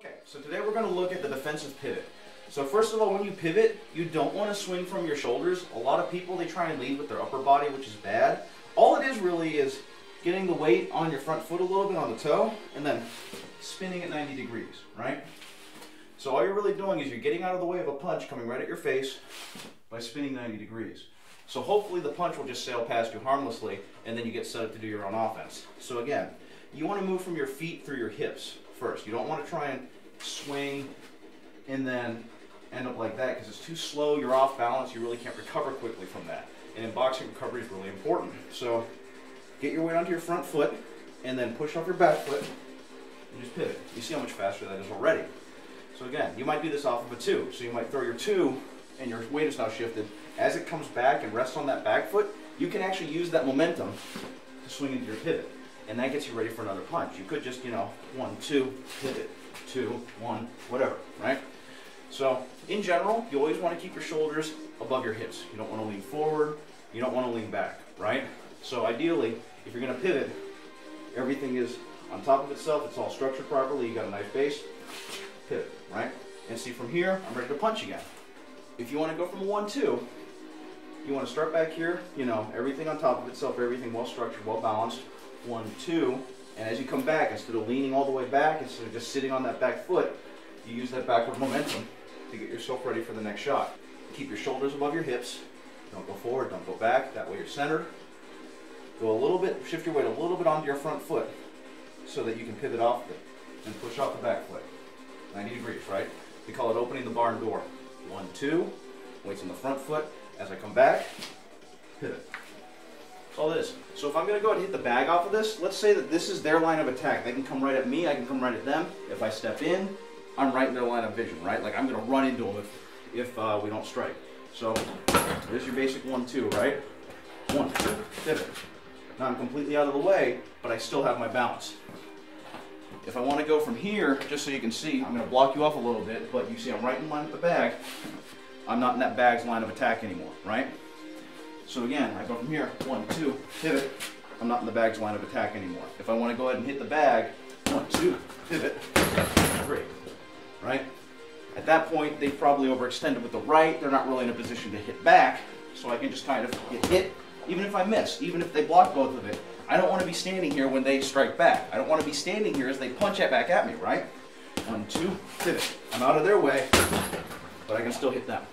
Okay, so today we're going to look at the defensive pivot. So first of all, when you pivot, you don't want to swing from your shoulders. A lot of people, they try and lead with their upper body, which is bad. All it is really is getting the weight on your front foot a little bit on the toe, and then spinning at 90 degrees, right? So all you're really doing is you're getting out of the way of a punch coming right at your face by spinning 90 degrees. So hopefully the punch will just sail past you harmlessly, and then you get set up to do your own offense. So again, you want to move from your feet through your hips first. You don't want to try and swing and then end up like that, because it's too slow, you're off balance, you really can't recover quickly from that. And in boxing, recovery is really important. So get your weight onto your front foot and then push off your back foot and just pivot. You see how much faster that is already. So again, you might do this off of a 2. So you might throw your 2 and your weight is now shifted. As it comes back and rests on that back foot, you can actually use that momentum to swing into your pivot. And that gets you ready for another punch. You could just, 1, 2, pivot, 2, 1, whatever, right? So in general, you always want to keep your shoulders above your hips. You don't want to lean forward, you don't want to lean back, right? So ideally, if you're going to pivot, everything is on top of itself, it's all structured properly, you got a nice base, pivot, right? And see, from here, I'm ready to punch again. If you want to go from 1, 2, you want to start back here, everything on top of itself, everything well structured, well balanced, 1, 2, and as you come back, instead of leaning all the way back, instead of just sitting on that back foot, you use that backward momentum to get yourself ready for the next shot. Keep your shoulders above your hips, don't go forward, don't go back, that way you're centered. Go a little bit, shift your weight a little bit onto your front foot so that you can pivot off it and push off the back foot. 90 degrees, right? We call it opening the barn door. 1, 2, weights on the front foot. As I come back, pivot. That's all it is. So if I'm going to go ahead and hit the bag off of this, let's say that this is their line of attack. They can come right at me, I can come right at them. If I step in, I'm right in their line of vision, right? Like I'm going to run into them if we don't strike. So there's your basic 1, 2, right? 1, 2, pivot. Now I'm completely out of the way, but I still have my balance. If I want to go from here, just so you can see, I'm going to block you off a little bit, but you see I'm right in line with the bag. I'm not in that bag's line of attack anymore, right? So again, I go from here, 1, 2, pivot. I'm not in the bag's line of attack anymore. If I want to go ahead and hit the bag, 1, 2, pivot, 3, right? At that point, they've probably overextended with the right. They're not really in a position to hit back, so I can just kind of get hit, even if I miss, even if they block both of it. I don't want to be standing here when they strike back. I don't want to be standing here as they punch back at me, right? 1, 2, pivot. I'm out of their way, but I can still hit them.